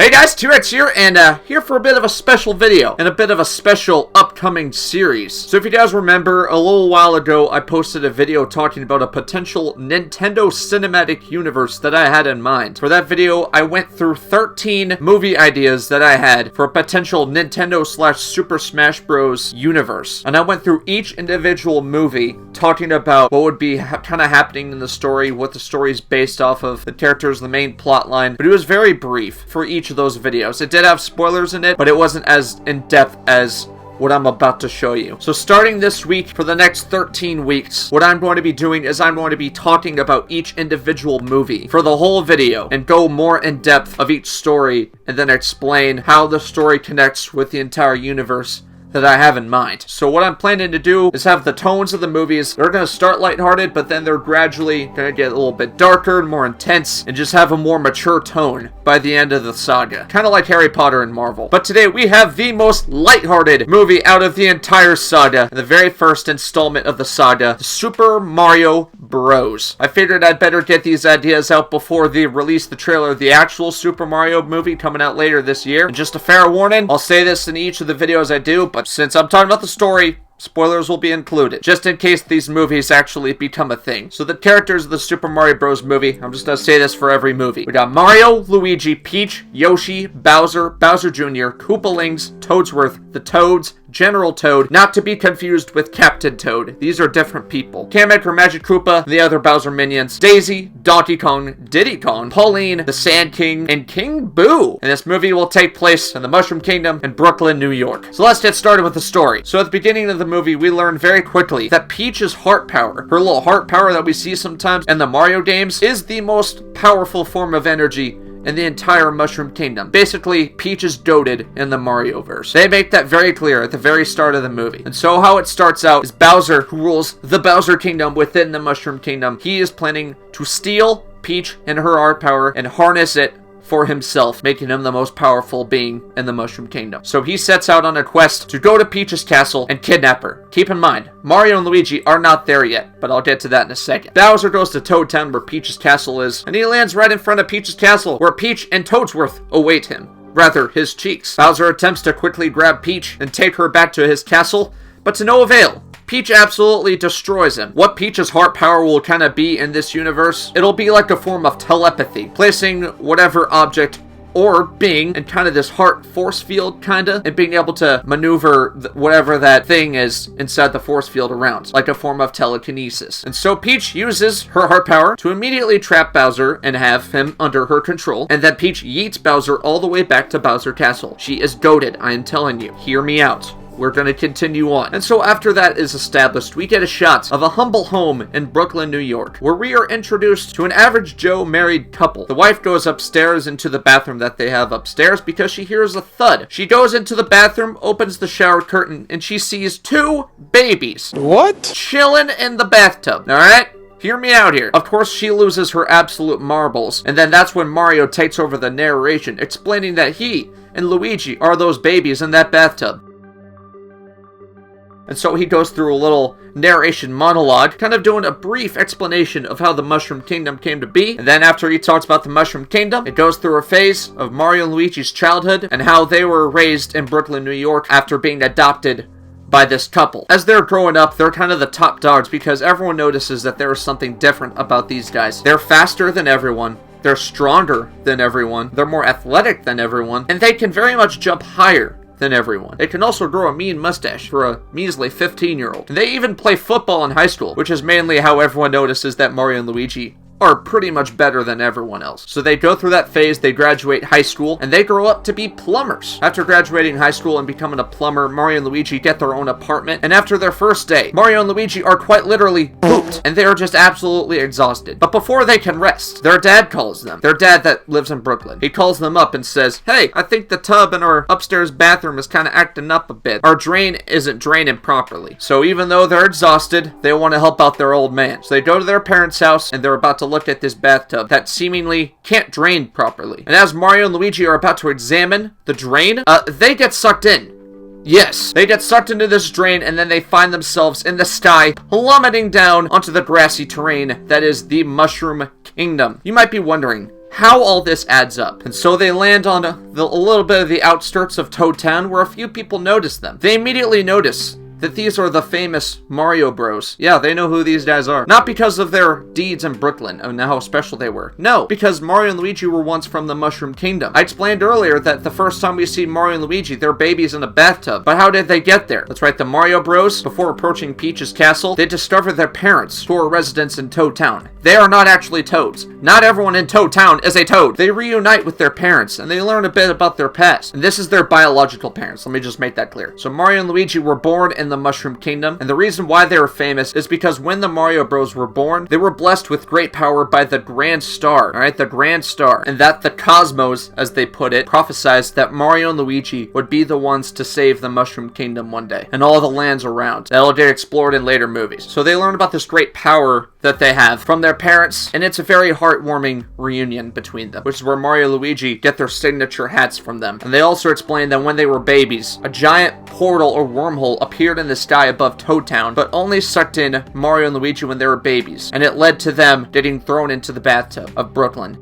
Hey guys, TRex here, and here for a bit of a special video, and a bit of a special upcoming series. So if you guys remember, a little while ago, I posted a video talking about a potential Nintendo Cinematic Universe that I had in mind. For that video, I went through 13 movie ideas that I had for a potential Nintendo/Super Smash Bros. Universe. And I went through each individual movie, talking about what would be kind of happening in the story, what the story is based off of, the characters, the main plot line, but it was very brief for each of those videos. It did have spoilers in it, but it wasn't as in-depth as what I'm about to show you. So starting this week, for the next 13 weeks, what I'm going to be doing is I'm going to be talking about each individual movie for the whole video and go more in depth of each story and then explain how the story connects with the entire universe that I have in mind. So what I'm planning to do is have the tones of the movies. They're going to start lighthearted, but then they're gradually going to get a little bit darker and more intense and just have a more mature tone by the end of the saga. Kind of like Harry Potter and Marvel. But today we have the most lighthearted movie out of the entire saga, the very first installment of the saga, Super Mario Bros. I figured I'd better get these ideas out before they release the trailer of the actual Super Mario movie coming out later this year. And just a fair warning, I'll say this in each of the videos I do, but since I'm talking about the story, spoilers will be included, just in case these movies actually become a thing. So the characters of the Super Mario Bros. Movie, I'm just gonna say this for every movie. We got Mario, Luigi, Peach, Yoshi, Bowser, Bowser Jr., Koopalings, Toadsworth, the Toads, General Toad, not to be confused with Captain Toad. These are different people. Kamek or Magic Koopa, the other Bowser minions, Daisy, Donkey Kong, Diddy Kong, Pauline, the Sand King, and King Boo. And this movie will take place in the Mushroom Kingdom in Brooklyn, New York. So let's get started with the story. So at the beginning of the movie, we learn very quickly that Peach's heart power, her little heart power that we see sometimes in the Mario games, is the most powerful form of energy in the entire Mushroom Kingdom. Basically, Peach is goated in the Marioverse. They make that very clear at the very start of the movie. And so how it starts out is Bowser, who rules the Bowser Kingdom within the Mushroom Kingdom. He is planning to steal Peach and her heart power and harness it for himself, making him the most powerful being in the Mushroom Kingdom. So he sets out on a quest to go to Peach's castle and kidnap her. Keep in mind, Mario and Luigi are not there yet, but I'll get to that in a second. Bowser goes to Toad Town, where Peach's castle is, and he lands right in front of Peach's castle, where Peach and Toadsworth await him. Rather, his cheeks. Bowser attempts to quickly grab Peach and take her back to his castle, but to no avail. Peach absolutely destroys him. What Peach's heart power will kind of be in this universe, it'll be like a form of telepathy, placing whatever object or being in kind of this heart force field kinda, and being able to maneuver whatever that thing is inside the force field around, like a form of telekinesis. And so Peach uses her heart power to immediately trap Bowser and have him under her control, and then Peach yeets Bowser all the way back to Bowser Castle. She is goated, I am telling you. Hear me out. We're going to continue on. And so after that is established, we get a shot of a humble home in Brooklyn, New York, where we are introduced to an average Joe married couple. The wife goes upstairs into the bathroom that they have upstairs because she hears a thud. She goes into the bathroom, opens the shower curtain, and she sees two babies. What? Chilling in the bathtub. Alright? Hear me out here. Of course, she loses her absolute marbles, and then that's when Mario takes over the narration, explaining that he and Luigi are those babies in that bathtub. And so he goes through a little narration monologue, kind of doing a brief explanation of how the Mushroom Kingdom came to be. And then after he talks about the Mushroom Kingdom, it goes through a phase of Mario and Luigi's childhood and how they were raised in Brooklyn, New York after being adopted by this couple. As they're growing up, they're kind of the top dogs because everyone notices that there is something different about these guys. They're faster than everyone. They're stronger than everyone. They're more athletic than everyone. And they can very much jump higher than everyone. They can also grow a mean mustache for a measly 15-year-old. And they even play football in high school, which is mainly how everyone notices that Mario and Luigi are pretty much better than everyone else. So they go through that phase, they graduate high school, and they grow up to be plumbers. After graduating high school and becoming a plumber, Mario and Luigi get their own apartment, and after their first day, Mario and Luigi are quite literally pooped, and they are just absolutely exhausted. But before they can rest, their dad calls them. Their dad that lives in Brooklyn. He calls them up and says, "Hey, I think the tub in our upstairs bathroom is kind of acting up a bit. Our drain isn't draining properly." So even though they're exhausted, they want to help out their old man. So they go to their parents' house, and they're about to look at this bathtub that seemingly can't drain properly. And as Mario and Luigi are about to examine the drain, they get sucked in. Yes, they get sucked into this drain, and then they find themselves in the sky, plummeting down onto the grassy terrain that is the Mushroom Kingdom. You might be wondering, how all this adds up. And so they land on a little bit of the outskirts of Toad Town, where a few people notice them. They immediately notice that these are the famous Mario Bros. Yeah, they know who these guys are. Not because of their deeds in Brooklyn and how special they were. No, because Mario and Luigi were once from the Mushroom Kingdom. I explained earlier that the first time we see Mario and Luigi, they're babies in a bathtub. But how did they get there? That's right, the Mario Bros, before approaching Peach's castle, they discover their parents, who are residents in Toad Town. They are not actually toads. Not everyone in Toad Town is a toad. They reunite with their parents, and they learn a bit about their past. And this is their biological parents. Let me just make that clear. So Mario and Luigi were born in the Mushroom Kingdom, and the reason why they were famous is because when the Mario Bros were born, they were blessed with great power by the Grand Star, alright, the Grand Star, and that the cosmos, as they put it, prophesied that Mario and Luigi would be the ones to save the Mushroom Kingdom one day, and all the lands around. That'll get explored in later movies. So they learn about this great power that they have from their parents, and it's a very heartwarming reunion between them, which is where Mario and Luigi get their signature hats from them. And they also explain that when they were babies, a giant portal or wormhole appeared in the sky above Toad Town, but only sucked in Mario and Luigi when they were babies, and it led to them getting thrown into the bathtub of Brooklyn.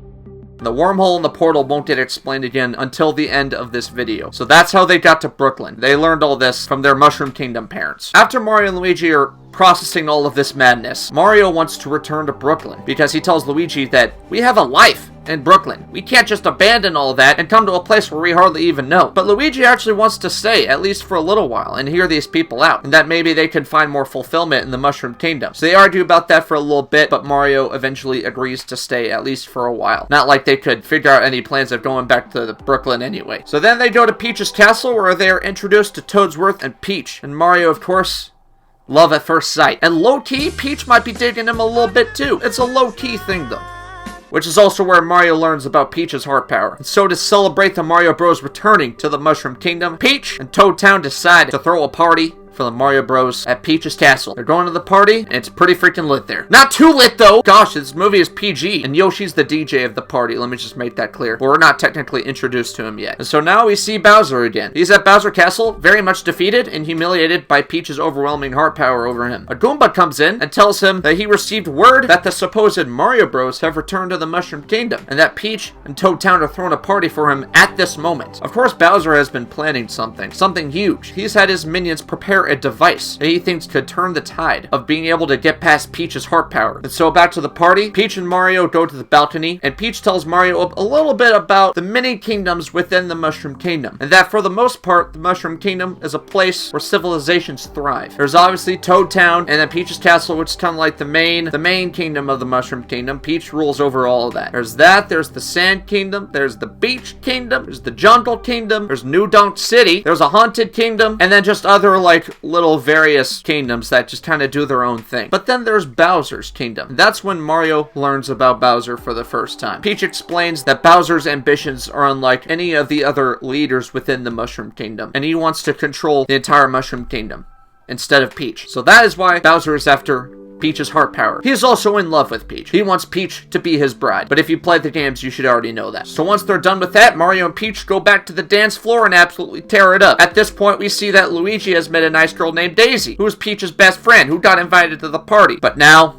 The wormhole and the portal won't get explained again until the end of this video. So that's how they got to Brooklyn. They learned all this from their Mushroom Kingdom parents. After Mario and Luigi are processing all of this madness, Mario wants to return to Brooklyn because he tells Luigi that we have a life in Brooklyn. We can't just abandon all that and come to a place where we hardly even know. But Luigi actually wants to stay, at least for a little while, and hear these people out, and that maybe they can find more fulfillment in the Mushroom Kingdom. So they argue about that for a little bit, but Mario eventually agrees to stay, at least for a while. Not like they could figure out any plans of going back to Brooklyn anyway. So then they go to Peach's castle, where they are introduced to Toadsworth and Peach. And Mario, of course, love at first sight. And low-key, Peach might be digging him a little bit too. It's a low-key thing though. Which is also where Mario learns about Peach's heart power. And so to celebrate the Mario Bros returning to the Mushroom Kingdom, Peach and Toad Town decide to throw a party for the Mario Bros at Peach's castle. They're going to the party, and it's pretty freaking lit there. Not too lit, though! Gosh, this movie is PG, and Yoshi's the DJ of the party. Let me just make that clear. We're not technically introduced to him yet. And so now we see Bowser again. He's at Bowser Castle, very much defeated and humiliated by Peach's overwhelming heart power over him. A Goomba comes in and tells him that he received word that the supposed Mario Bros have returned to the Mushroom Kingdom, and that Peach and Toad Town are throwing a party for him at this moment. Of course, Bowser has been planning something huge. He's had his minions prepare a device that he thinks could turn the tide of being able to get past Peach's heart power. And so back to the party, Peach and Mario go to the balcony, and Peach tells Mario a little bit about the many kingdoms within the Mushroom Kingdom, and that for the most part, the Mushroom Kingdom is a place where civilizations thrive. There's obviously Toad Town, and then Peach's Castle, which is kind of like the main kingdom of the Mushroom Kingdom. Peach rules over all of that. There's the Sand Kingdom, there's the Beach Kingdom, there's the Jungle Kingdom, there's New Donk City, there's a Haunted Kingdom, and then just other, like, little various kingdoms that just kind of do their own thing. But then there's Bowser's Kingdom. And that's when Mario learns about Bowser for the first time. Peach explains that Bowser's ambitions are unlike any of the other leaders within the Mushroom Kingdom, and he wants to control the entire Mushroom Kingdom instead of Peach. So that is why Bowser is after Peach's heart power. He is also in love with Peach. He wants Peach to be his bride. But if you played the games, you should already know that. So once they're done with that, Mario and Peach go back to the dance floor and absolutely tear it up. At this point, we see that Luigi has met a nice girl named Daisy, who is Peach's best friend, who got invited to the party. But now,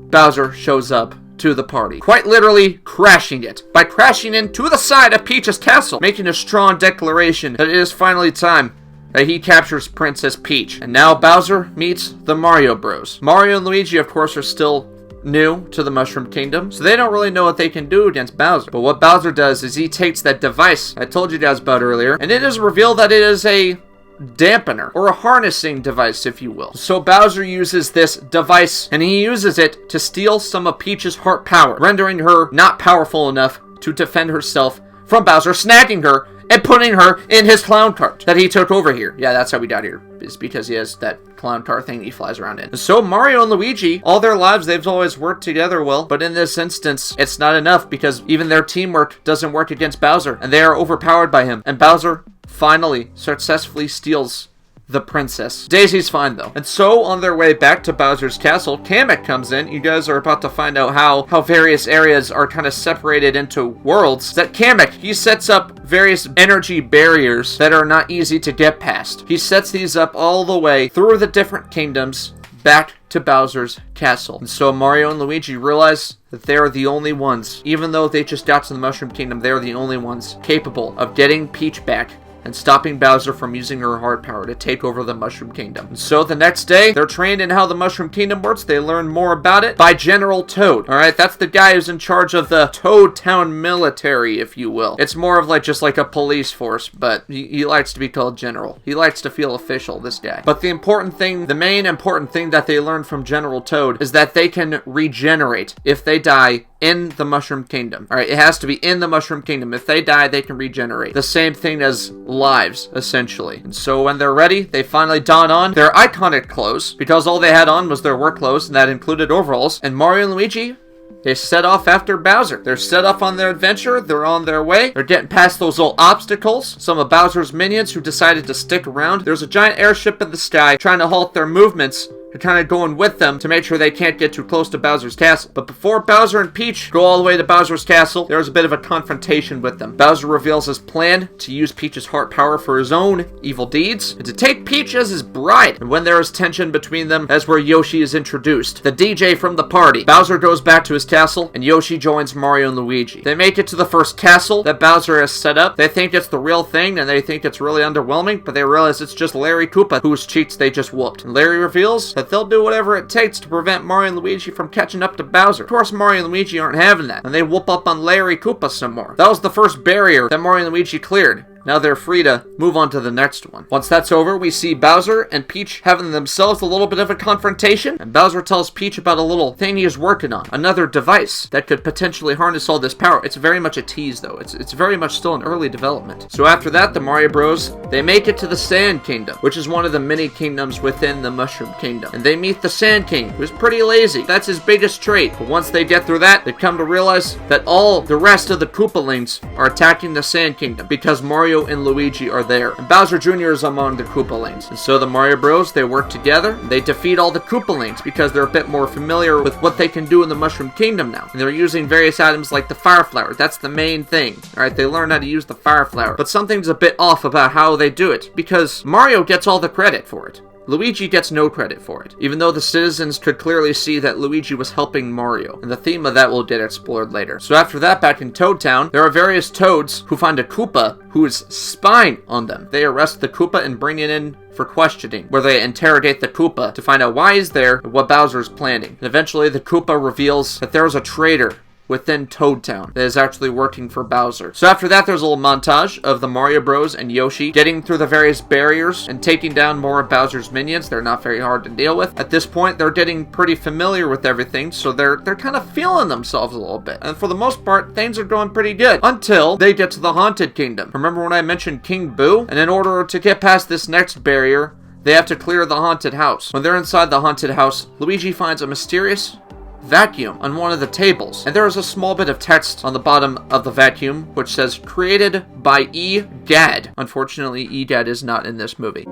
Bowser shows up to the party, quite literally crashing it, by crashing into the side of Peach's castle, making a strong declaration that it is finally time that he captures Princess Peach. And now Bowser meets the Mario Bros. Mario and Luigi, of course, are still new to the Mushroom Kingdom, so they don't really know what they can do against Bowser. But what Bowser does is he takes that device I told you guys about earlier, and it is revealed that it is a dampener, or a harnessing device, if you will. So Bowser uses this device, and he uses it to steal some of Peach's heart power, rendering her not powerful enough to defend herself from Bowser, snagging her and putting her in his clown cart that he took over here. Yeah, that's how we got here, is because he has that clown car thing he flies around in. So Mario and Luigi, all their lives, they've always worked together well, but in this instance, it's not enough because even their teamwork doesn't work against Bowser, and they are overpowered by him. And Bowser finally successfully steals the princess. Daisy's fine though. And so on their way back to Bowser's castle, Kamek comes in. You guys are about to find out how various areas are kind of separated into worlds. That Kamek, he sets up various energy barriers that are not easy to get past. He sets these up all the way through the different kingdoms back to Bowser's castle. And so Mario and Luigi realize that they are the only ones, even though they just got to the Mushroom Kingdom, they are the only ones capable of getting Peach back and stopping Bowser from using her heart power to take over the Mushroom Kingdom. And so the next day, they're trained in how the Mushroom Kingdom works. They learn more about it by General Toad. Alright, that's the guy who's in charge of the Toad Town military, if you will. It's more of like just like a police force, but he likes to be called General. He likes to feel official, this guy. But the important thing, the main important thing that they learn from General Toad is that they can regenerate if they die in the Mushroom Kingdom. Alright, it has to be in the Mushroom Kingdom. If they die, they can regenerate. The same thing as lives, essentially. And so when they're ready, they finally don on their iconic clothes, because all they had on was their work clothes, and that included overalls. And Mario and Luigi, they set off after Bowser. They're set off on their adventure. They're on their way. They're getting past those old obstacles. Some of Bowser's minions who decided to stick around. There's a giant airship in the sky trying to halt their movements. They're kind of going with them to make sure they can't get too close to Bowser's castle. But before Bowser and Peach go all the way to Bowser's castle, there's a bit of a confrontation with them. Bowser reveals his plan to use Peach's heart power for his own evil deeds and to take Peach as his bride. And when there is tension between them, that's where Yoshi is introduced, the DJ from the party. Bowser goes back to his castle and Yoshi joins Mario and Luigi. They make it to the first castle that Bowser has set up. They think it's the real thing and they think it's really underwhelming, but they realize it's just Larry Koopa whose cheeks they just whooped. And Larry reveals that they'll do whatever it takes to prevent Mario and Luigi from catching up to Bowser. Of course, Mario and Luigi aren't having that, and they whoop up on Larry Koopa some more. That was the first barrier that Mario and Luigi cleared. Now they're free to move on to the next one. Once that's over, we see Bowser and Peach having themselves a little bit of a confrontation, and Bowser tells Peach about a little thing he is working on, another device that could potentially harness all this power. It's very much a tease, though. It's very much still in early development. So after that, the Mario Bros, they make it to the Sand Kingdom, which is one of the mini kingdoms within the Mushroom Kingdom. And they meet the Sand King, who's pretty lazy. That's his biggest trait. But once they get through that, they come to realize that all the rest of the Koopalings are attacking the Sand Kingdom because Mario and Luigi are there. And Bowser Jr. is among the Koopalings. And so the Mario Bros, they work together. And they defeat all the Koopalings because they're a bit more familiar with what they can do in the Mushroom Kingdom now. And they're using various items like the Fire Flower. That's the main thing. Alright, they learn how to use the Fire Flower. But something's a bit off about how they do it, because Mario gets all the credit for it. Luigi gets no credit for it, even though the citizens could clearly see that Luigi was helping Mario, and the theme of that will get explored later. So after that, back in Toad Town, there are various Toads who find a Koopa who is spying on them. They arrest the Koopa and bring it in for questioning, where they interrogate the Koopa to find out why he's there and what Bowser is planning. And eventually the Koopa reveals that there is a traitor within Toad Town that is actually working for Bowser. So after that, there's a little montage of the Mario Bros and Yoshi getting through the various barriers and taking down more of Bowser's minions. They're not very hard to deal with. At this point, they're getting pretty familiar with everything, so they're kind of feeling themselves a little bit. And for the most part, things are going pretty good until they get to the Haunted Kingdom. Remember when I mentioned King Boo? And in order to get past this next barrier, they have to clear the haunted house. When they're inside the haunted house, Luigi finds a mysterious vacuum on one of the tables, and there is a small bit of text on the bottom of the vacuum which says created by E-Dad. Unfortunately, E-Dad is not in this movie,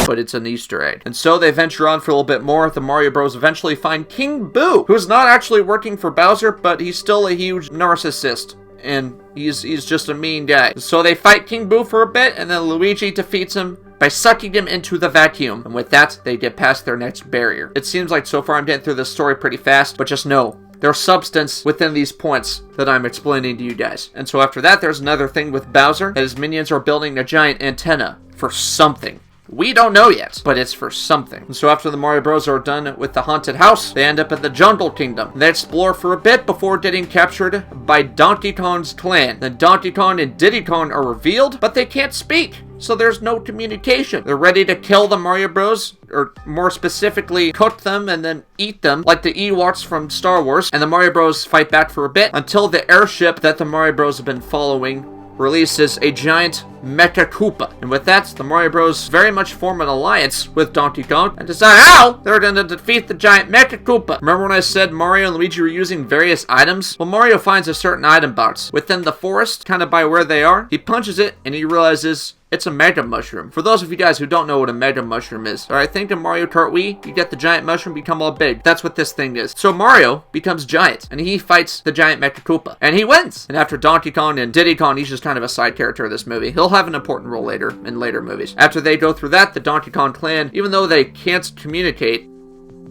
but it's an Easter egg. And so they venture on for a little bit more. The Mario Bros eventually find King Boo, who's not actually working for Bowser, but he's still a huge narcissist, and he's just a mean guy. So they fight King Boo for a bit, and then Luigi defeats him by sucking him into the vacuum. And with that, they get past their next barrier. It seems like so far I'm getting through this story pretty fast, but just know there's substance within these points that I'm explaining to you guys. And so after that, there's another thing with Bowser, that his minions are building a giant antenna for something. We don't know yet, but it's for something. And so after the Mario Bros are done with the haunted house, they end up in the Jungle Kingdom. They explore for a bit before getting captured by Donkey Kong's clan. Then Donkey Kong and Diddy Kong are revealed, but they can't speak, so there's no communication. They're ready to kill the Mario Bros, or more specifically, cook them and then eat them, like the Ewoks from Star Wars. And the Mario Bros fight back for a bit until the airship that the Mario Bros have been following releases a giant Mecha Koopa. And with that, the Mario Bros very much form an alliance with Donkey Kong and decide how they're going to defeat the giant Mecha Koopa. Remember when I said Mario and Luigi were using various items? Well, Mario finds a certain item box within the forest, kind of by where they are. He punches it and he realizes it's a Mega Mushroom. For those of you guys who don't know what a Mega Mushroom is, alright, think of Mario Kart Wii, you get the giant mushroom, become all big. That's what this thing is. So Mario becomes giant, and he fights the giant Mecha Koopa, and he wins! And after Donkey Kong and Diddy Kong, he's just kind of a side character of this movie. He'll have an important role later, in later movies. After they go through that, the Donkey Kong clan, even though they can't communicate,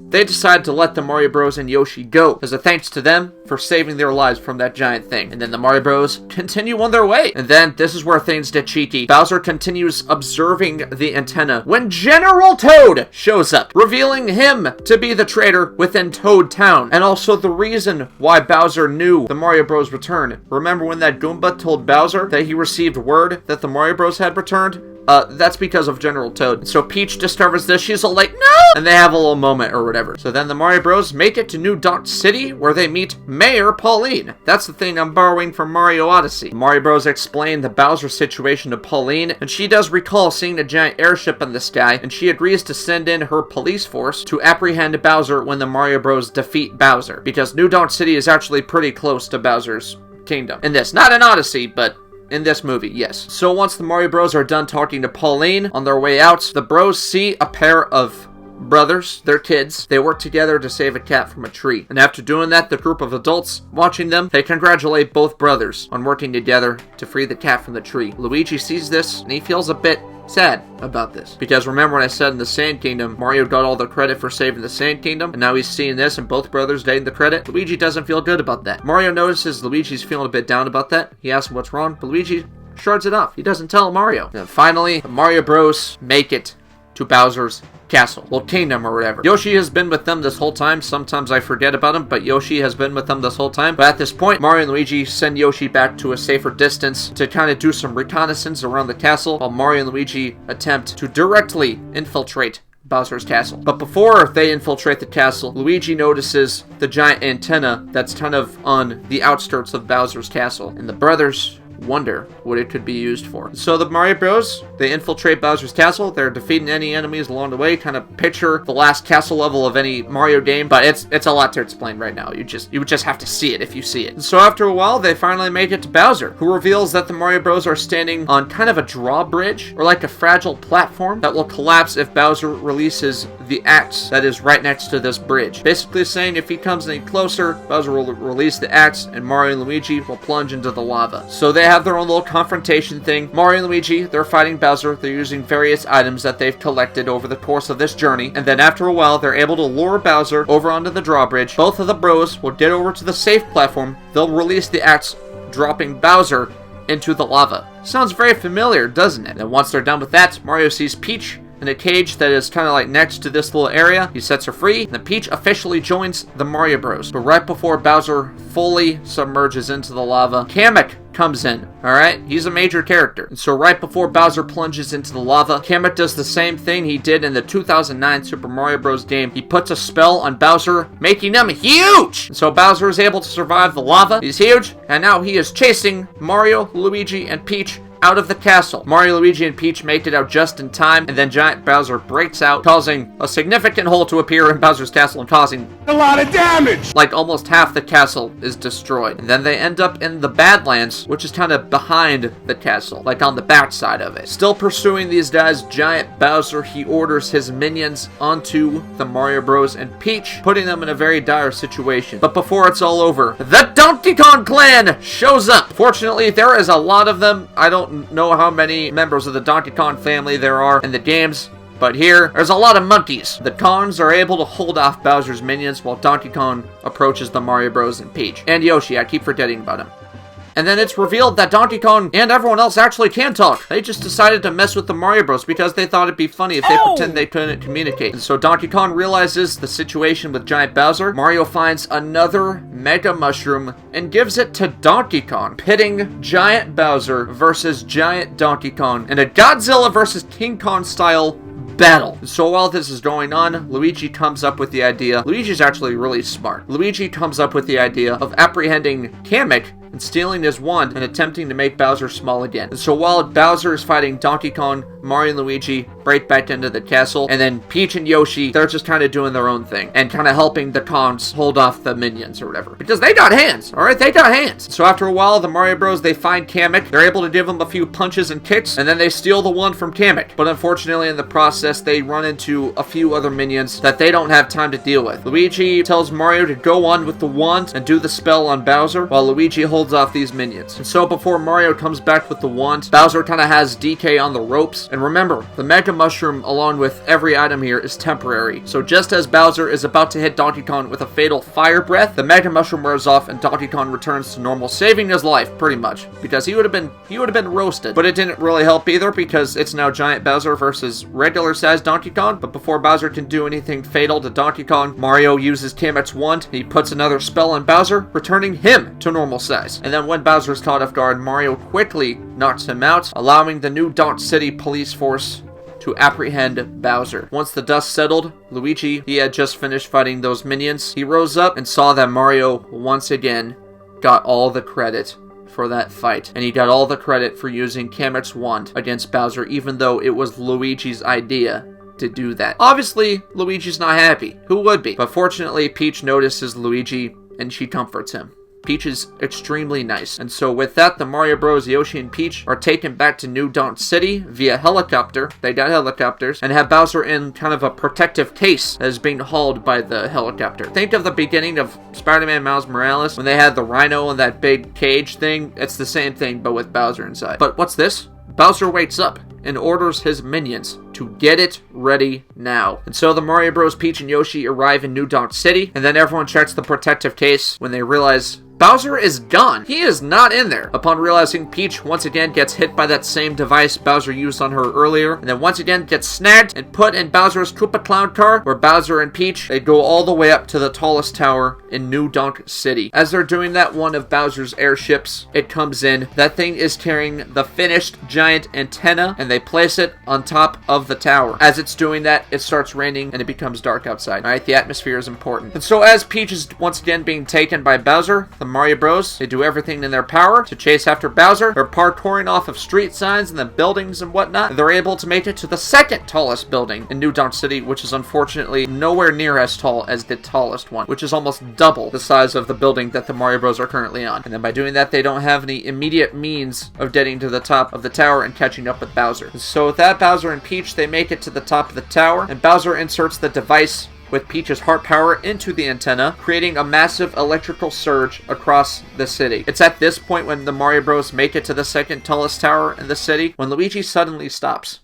they decide to let the Mario Bros and Yoshi go as a thanks to them for saving their lives from that giant thing. And then the Mario Bros continue on their way. And then this is where things get cheeky. Bowser continues observing the antenna when General Toad shows up, revealing him to be the traitor within Toad Town, and also the reason why Bowser knew the Mario Bros returned. Remember when that Goomba told Bowser that he received word that the Mario Bros had returned? That's because of General Toad. So Peach discovers this, she's all like, no! And they have a little moment or whatever. So then the Mario Bros make it to New Donk City, where they meet Mayor Pauline. That's the thing I'm borrowing from Mario Odyssey. The Mario Bros explain the Bowser situation to Pauline, and she does recall seeing a giant airship in the sky, and she agrees to send in her police force to apprehend Bowser when the Mario Bros defeat Bowser. Because New Donk City is actually pretty close to Bowser's kingdom. In this, not in Odyssey, but in this movie, yes. So once the Mario Bros are done talking to Pauline, on their way out, the bros see a pair of brothers, they're kids. They work together to save a cat from a tree. And after doing that, the group of adults watching them, they congratulate both brothers on working together to free the cat from the tree. Luigi sees this, and he feels a bit sad about this. Because remember when I said in the Sand Kingdom, Mario got all the credit for saving the Sand Kingdom, and now he's seeing this and both brothers getting the credit? Luigi doesn't feel good about that. Mario notices Luigi's feeling a bit down about that. He asks him what's wrong, but Luigi shrugs it off. He doesn't tell Mario. And finally, the Mario Bros make it to Bowser's castle. Well, kingdom or whatever. Yoshi has been with them this whole time. Sometimes I forget about him, but Yoshi has been with them this whole time. But at this point, Mario and Luigi send Yoshi back to a safer distance to kind of do some reconnaissance around the castle, while Mario and Luigi attempt to directly infiltrate Bowser's castle. But before they infiltrate the castle, Luigi notices the giant antenna that's kind of on the outskirts of Bowser's castle, and the brothers wonder what it could be used for. So the Mario Bros, they infiltrate Bowser's castle. They're defeating any enemies along the way. Kind of picture the last castle level of any Mario game, but it's a lot to explain right now. You would just have to see it if you see it. And so after a while, they finally make it to Bowser, who reveals that the Mario Bros are standing on kind of a drawbridge, or like a fragile platform that will collapse if Bowser releases the axe that is right next to this bridge. Basically saying if he comes any closer, Bowser will release the axe and Mario and Luigi will plunge into the lava. So they have their own little confrontation thing. Mario and Luigi, they're fighting Bowser. They're using various items that they've collected over the course of this journey. And then after a while, they're able to lure Bowser over onto the drawbridge. Both of the bros will get over to the safe platform. They'll release the axe, dropping Bowser into the lava. Sounds very familiar, doesn't it? And once they're done with that, Mario sees Peach in a cage that is kind of like next to this little area. He sets her free, and then Peach officially joins the Mario Bros. But right before Bowser fully submerges into the lava, Kamek comes in, alright? He's a major character. And so right before Bowser plunges into the lava, Kamek does the same thing he did in the 2009 Super Mario Bros. Game. He puts a spell on Bowser, making him huge! And so Bowser is able to survive the lava. He's huge, and now he is chasing Mario, Luigi, and Peach out of the castle. Mario, Luigi, and Peach make it out just in time, and then giant Bowser breaks out, causing a significant hole to appear in Bowser's castle and causing a lot of damage! Like almost half the castle is destroyed. And then they end up in the Badlands, which is kind of behind the castle, like on the back side of it. Still pursuing these guys, giant Bowser, he orders his minions onto the Mario Bros. And Peach, putting them in a very dire situation. But before it's all over, the Donkey Kong clan shows up. Fortunately, there is a lot of them. I don't know how many members of the Donkey Kong family there are in the games, but here, there's a lot of monkeys. The Kongs are able to hold off Bowser's minions while Donkey Kong approaches the Mario Bros. And Peach. And Yoshi, I keep forgetting about him. And then it's revealed that Donkey Kong and everyone else actually can talk. They just decided to mess with the Mario Bros. Because they thought it'd be funny if they pretend they couldn't communicate. And so Donkey Kong realizes the situation with giant Bowser. Mario finds another Mega Mushroom and gives it to Donkey Kong, pitting giant Bowser versus giant Donkey Kong in a Godzilla versus King Kong style battle. So while this is going on, Luigi comes up with the idea. Luigi's actually really smart. Luigi comes up with the idea of apprehending Kamek and stealing his wand and attempting to make Bowser small again. And so while Bowser is fighting Donkey Kong, Mario and Luigi break back into the castle, and then Peach and Yoshi, they're just kind of doing their own thing and kind of helping the Kongs hold off the minions or whatever. Because they got hands, alright? They got hands. So after a while, the Mario Bros, they find Kamek. They're able to give him a few punches and kicks, and then they steal the wand from Kamek. But unfortunately, in the process, they run into a few other minions that they don't have time to deal with. Luigi tells Mario to go on with the wand and do the spell on Bowser, while Luigi holds holds off these minions. And so before Mario comes back with the wand, Bowser kind of has DK on the ropes. And remember, the Mega Mushroom, along with every item here, is temporary. So just as Bowser is about to hit Donkey Kong with a fatal fire breath, the Mega Mushroom wears off and Donkey Kong returns to normal, saving his life, pretty much. Because he would have been roasted. But it didn't really help either, because it's now Giant Bowser versus regular sized Donkey Kong. But before Bowser can do anything fatal to Donkey Kong, Mario uses Kamek's wand. He puts another spell on Bowser, returning him to normal size. And then when Bowser is caught off guard, Mario quickly knocks him out, allowing the new Dot City police force to apprehend Bowser. Once the dust settled, Luigi, he had just finished fighting those minions. He rose up and saw that Mario once again got all the credit for that fight. And he got all the credit for using Kamek's wand against Bowser, even though it was Luigi's idea to do that. Obviously, Luigi's not happy. Who would be? But fortunately, Peach notices Luigi and she comforts him. Peach is extremely nice. And so with that, the Mario Bros, Yoshi, and Peach are taken back to New Donk City via helicopter. They got helicopters. And have Bowser in kind of a protective case that is being hauled by the helicopter. Think of the beginning of Spider-Man Miles Morales when they had the Rhino and that big cage thing. It's the same thing, but with Bowser inside. But what's this? Bowser wakes up and orders his minions to get it ready now. And so the Mario Bros, Peach, and Yoshi arrive in New Donk City, and then everyone checks the protective case when they realize Bowser is gone. He is not in there. Upon realizing Peach once again gets hit by that same device Bowser used on her earlier, and then once again gets snagged and put in Bowser's Koopa Clown car, where Bowser and Peach, they go all the way up to the tallest tower in New Donk City. As they're doing that, one of Bowser's airships, it comes in. That thing is carrying the finished giant antenna, and they place it on top of the tower. As it's doing that, it starts raining and it becomes dark outside. Alright, the atmosphere is important. And so as Peach is once again being taken by Bowser, the Mario Bros, they do everything in their power to chase after Bowser. They're parkouring off of street signs and the buildings and whatnot. They're able to make it to the second tallest building in New Donk City, which is unfortunately nowhere near as tall as the tallest one, which is almost double the size of the building that the Mario Bros are currently on. And then by doing that, they don't have any immediate means of getting to the top of the tower and catching up with Bowser. And so with that, Bowser and Peach, they make it to the top of the tower, and Bowser inserts the device with Peach's heart power into the antenna, creating a massive electrical surge across the city. It's at this point when the Mario Bros make it to the second tallest tower in the city, when Luigi suddenly stops.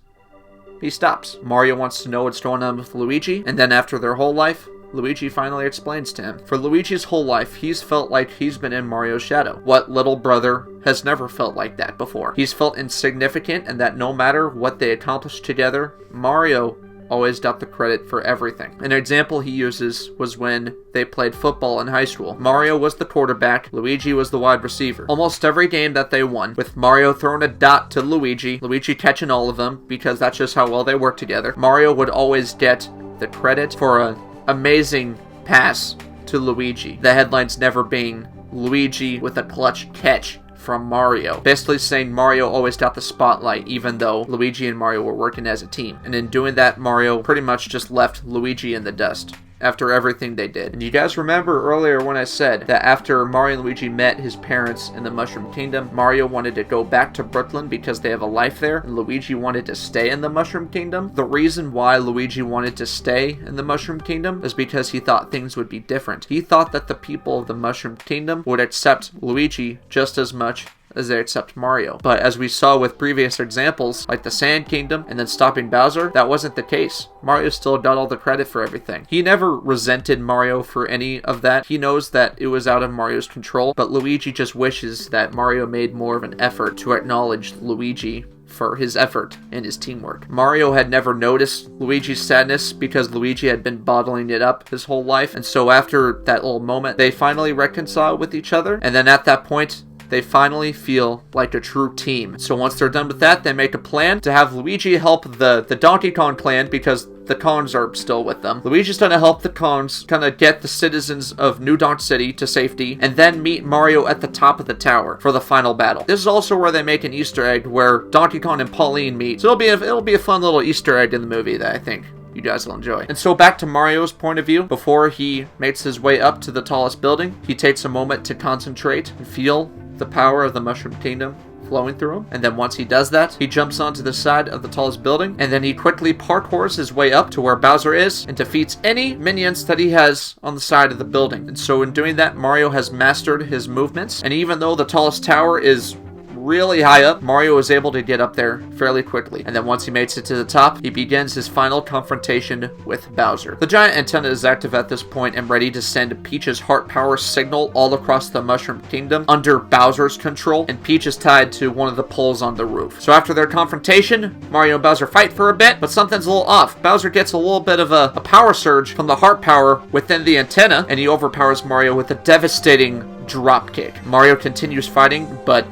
He stops. Mario wants to know what's going on with Luigi, and then after their whole life, Luigi finally explains to him. For Luigi's whole life, he's felt like he's been in Mario's shadow. What little brother has never felt like that before? He's felt insignificant, and that no matter what they accomplished together, Mario always got the credit for everything. An example he uses was when they played football in high school. Mario was the quarterback, Luigi was the wide receiver. Almost every game that they won, with Mario throwing a dot to Luigi catching all of them, because that's just how well they work together, Mario would always get the credit for an amazing pass to Luigi. The headlines never being Luigi with a clutch catch from Mario, basically saying Mario always got the spotlight, even though Luigi and Mario were working as a team. And in doing that, Mario pretty much just left Luigi in the dust after everything they did. And you guys remember earlier when I said that after Mario and Luigi met his parents in the Mushroom Kingdom, Mario wanted to go back to Brooklyn because they have a life there, and Luigi wanted to stay in the Mushroom Kingdom. The reason why Luigi wanted to stay in the Mushroom Kingdom is because he thought things would be different. He thought that the people of the Mushroom Kingdom would accept Luigi just as much as they accept Mario. But as we saw with previous examples, like the Sand Kingdom and then stopping Bowser, that wasn't the case. Mario still got all the credit for everything. He never resented Mario for any of that. He knows that it was out of Mario's control, but Luigi just wishes that Mario made more of an effort to acknowledge Luigi for his effort and his teamwork. Mario had never noticed Luigi's sadness because Luigi had been bottling it up his whole life, and so after that little moment, they finally reconcile with each other, and then at that point, they finally feel like a true team. So once they're done with that, they make a plan to have Luigi help the Donkey Kong clan, because the Kongs are still with them. Luigi's gonna help the Kongs kind of get the citizens of New Donk City to safety, and then meet Mario at the top of the tower for the final battle. This is also where they make an Easter egg where Donkey Kong and Pauline meet. So it'll be a fun little Easter egg in the movie that I think you guys will enjoy. And so back to Mario's point of view, before he makes his way up to the tallest building, he takes a moment to concentrate and feel the power of the Mushroom Kingdom flowing through him. And then once he does that, he jumps onto the side of the tallest building, and then he quickly parkours his way up to where Bowser is and defeats any minions that he has on the side of the building. And so in doing that, Mario has mastered his movements, and even though the tallest tower is really high up, Mario is able to get up there fairly quickly. And then once he makes it to the top, he begins his final confrontation with Bowser. The giant antenna is active at this point and ready to send Peach's heart power signal all across the Mushroom Kingdom under Bowser's control, and Peach is tied to one of the poles on the roof. So after their confrontation, Mario and Bowser fight for a bit, but something's a little off. Bowser gets a little bit of a power surge from the heart power within the antenna, and he overpowers Mario with a devastating drop kick. Mario continues fighting, but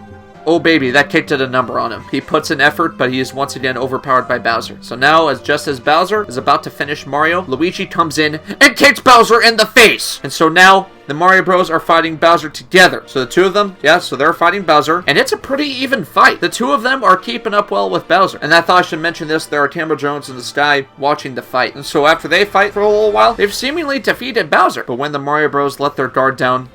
oh baby, that kick did a number on him. He puts in effort, but he is once again overpowered by Bowser. So now, just as Bowser is about to finish Mario, Luigi comes in and kicks Bowser in the face! And so now, the Mario Bros are fighting Bowser together. So the two of them, yeah, so they're fighting Bowser, and it's a pretty even fight. The two of them are keeping up well with Bowser. And I thought I should mention this, there are camera drones in the sky watching the fight. And so after they fight for a little while, they've seemingly defeated Bowser. But when the Mario Bros let their guard down,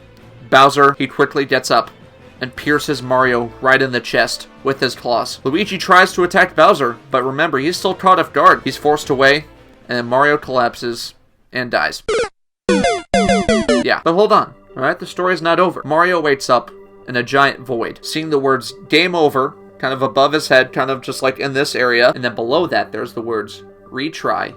Bowser, he quickly gets up and pierces Mario right in the chest with his claws. Luigi tries to attack Bowser, but remember, he's still caught off guard. He's forced away, and then Mario collapses and dies. Yeah, but hold on, alright? The story's not over. Mario wakes up in a giant void, seeing the words "Game Over" kind of above his head, kind of just like in this area, and then below that, there's the words "Retry"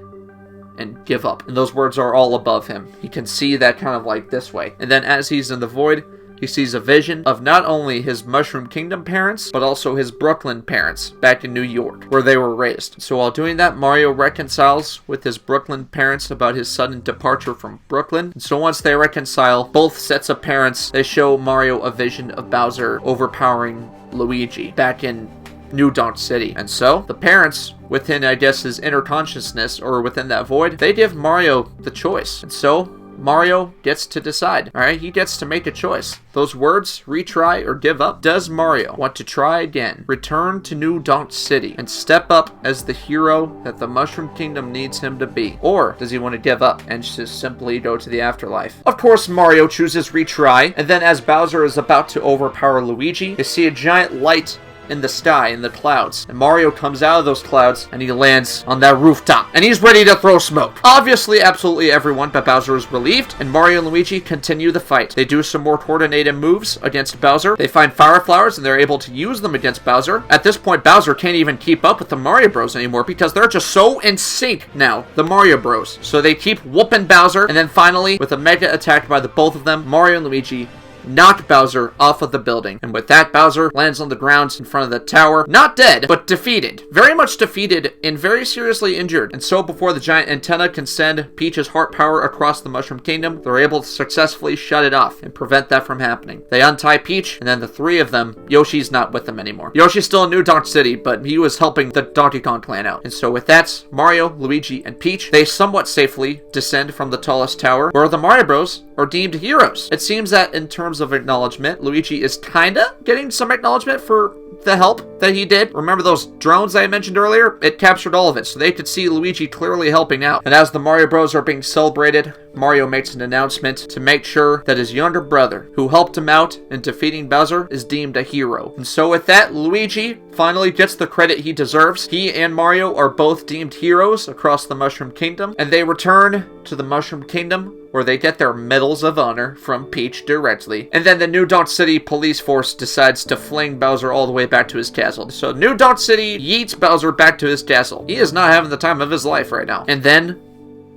and "Give Up." And those words are all above him. He can see that kind of like this way. And then as he's in the void, he sees a vision of not only his Mushroom Kingdom parents, but also his Brooklyn parents back in New York, where they were raised. So while doing that, Mario reconciles with his Brooklyn parents about his sudden departure from Brooklyn. And so once they reconcile, both sets of parents, they show Mario a vision of Bowser overpowering Luigi back in New Donk City. And so, the parents, within, I guess, his inner consciousness, or within that void, they give Mario the choice. And so, Mario gets to decide. Alright, he gets to make a choice. Those words, retry or give up. Does Mario want to try again, return to New Donk City, and step up as the hero that the Mushroom Kingdom needs him to be? Or does he want to give up and just simply go to the afterlife? Of course, Mario chooses retry, and then as Bowser is about to overpower Luigi, they see a giant light in the sky, in the clouds. And Mario comes out of those clouds, and he lands on that rooftop. And he's ready to throw smoke. Obviously, absolutely everyone but Bowser is relieved, and Mario and Luigi continue the fight. They do some more coordinated moves against Bowser. They find fire flowers, and they're able to use them against Bowser. At this point, Bowser can't even keep up with the Mario Bros anymore, because they're just so in sync now, the Mario Bros. So they keep whooping Bowser, and then finally, with a mega attack by the both of them, Mario and Luigi knock Bowser off of the building. And with that, Bowser lands on the ground in front of the tower, not dead, but defeated. Very much defeated and very seriously injured. And so before the giant antenna can send Peach's heart power across the Mushroom Kingdom, they're able to successfully shut it off and prevent that from happening. They untie Peach, and then the three of them, Yoshi's not with them anymore. Yoshi's still in New Donk City, but he was helping the Donkey Kong clan out. And so with that, Mario, Luigi, and Peach, they somewhat safely descend from the tallest tower, where the Mario Bros are deemed heroes. It seems that in terms of acknowledgement, Luigi is kinda getting some acknowledgement for the help that he did. Remember those drones I mentioned earlier? It captured all of it, so they could see Luigi clearly helping out. And as the Mario Bros are being celebrated, Mario makes an announcement to make sure that his younger brother, who helped him out in defeating Bowser, is deemed a hero. And so with that, Luigi finally gets the credit he deserves. He and Mario are both deemed heroes across the Mushroom Kingdom, and they return to the Mushroom Kingdom, where they get their medals of honor from Peach directly. And then the New Donk City police force decides to fling Bowser all the way back to his castle. So New Donk City yeets Bowser back to his castle. He is not having the time of his life right now. And then,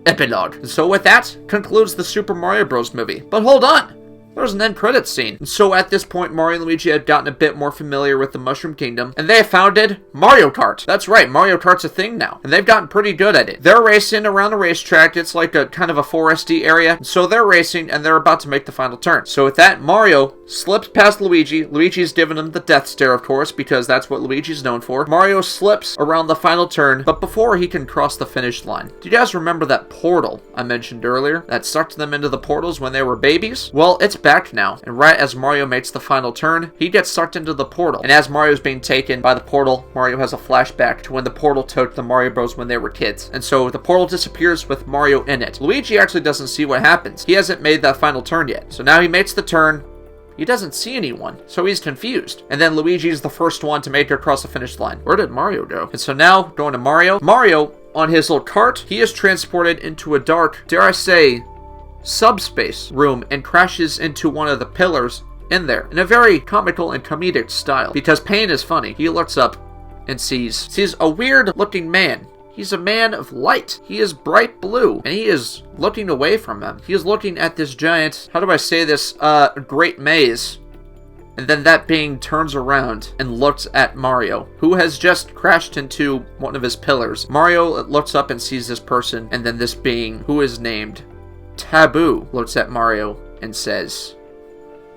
epilogue. And so with that, concludes the Super Mario Bros. Movie. But hold on! There's an end credits scene. And so at this point, Mario and Luigi had gotten a bit more familiar with the Mushroom Kingdom, and they have founded Mario Kart. That's right, Mario Kart's a thing now, and they've gotten pretty good at it. They're racing around a racetrack. It's like a kind of a foresty area. So they're racing, and they're about to make the final turn. So with that, Mario slips past Luigi. Luigi's given him the death stare, of course, because that's what Luigi's known for. Mario slips around the final turn, but before he can cross the finish line. Do you guys remember that portal I mentioned earlier that sucked them into the portals when they were babies? Well, it's back now, and right as Mario makes the final turn, he gets sucked into the portal. And as Mario's being taken by the portal, Mario has a flashback to when the portal took the Mario Bros when they were kids. And so the portal disappears with Mario in it. Luigi actually doesn't see what happens. He hasn't made that final turn yet. So now he makes the turn, he doesn't see anyone, so he's confused. And then Luigi's the first one to make it across the finish line. Where did Mario go? And so now, going to Mario. Mario, on his little cart, he is transported into a dark, dare I say, subspace room and crashes into one of the pillars in there in a very comical and comedic style. Because Pain is funny. He looks up and sees a weird looking man. He's a man of light. He is bright blue, and he is looking away from him. He is looking at this giant, how do I say this, great maze. And then that being turns around and looks at Mario, who has just crashed into one of his pillars. Mario looks up and sees this person, and then this being, who is named Taboo, looks at Mario and says,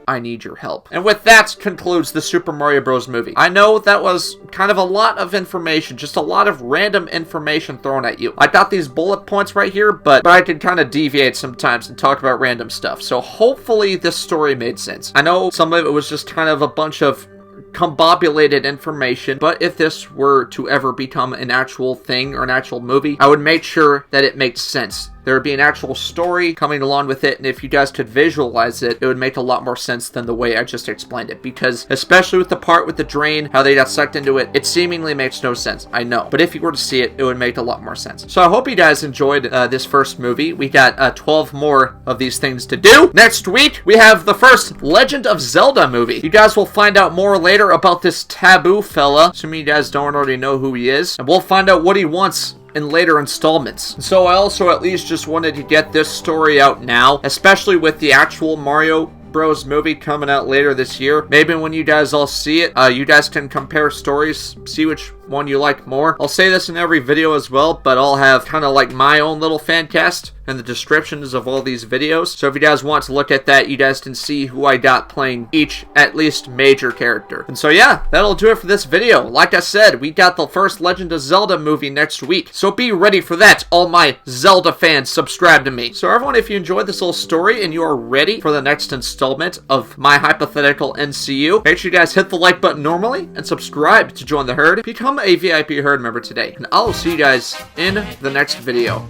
I need your help. And with that concludes the Super Mario Bros. Movie. I know that was kind of a lot of information, just a lot of random information thrown at you. I got these bullet points right here, but I can kind of deviate sometimes and talk about random stuff. So hopefully this story made sense. I know some of it was just kind of a bunch of combobulated information, but if this were to ever become an actual thing or an actual movie, I would make sure that it makes sense. There would be an actual story coming along with it, and if you guys could visualize it, it would make a lot more sense than the way I just explained it, because especially with the part with the drain, how they got sucked into it, it seemingly makes no sense, I know, but if you were to see it, it would make a lot more sense. So I hope you guys enjoyed this first movie. We got 12 more of these things to do. Next week, we have the first Legend of Zelda movie. You guys will find out more later about this Taboo fella, assuming you guys don't already know who he is, and we'll find out what he wants in later installments. So I also at least just wanted to get this story out now, especially with the actual Mario Bros. Movie coming out later this year. Maybe when you guys all see it, you guys can compare stories, see which one you like more. I'll say this in every video as well, but I'll have kind of like my own little fan cast in the descriptions of all these videos. So if you guys want to look at that, you guys can see who I got playing each, at least, major character. And so yeah, that'll do it for this video. Like I said, we got the first Legend of Zelda movie next week, so be ready for that. All my Zelda fans, subscribe to me. So everyone, if you enjoyed this little story and you are ready for the next installment of my hypothetical NCU, make sure you guys hit the like button normally and subscribe to join the herd. Become a VIP herd member today, and I'll see you guys in the next video.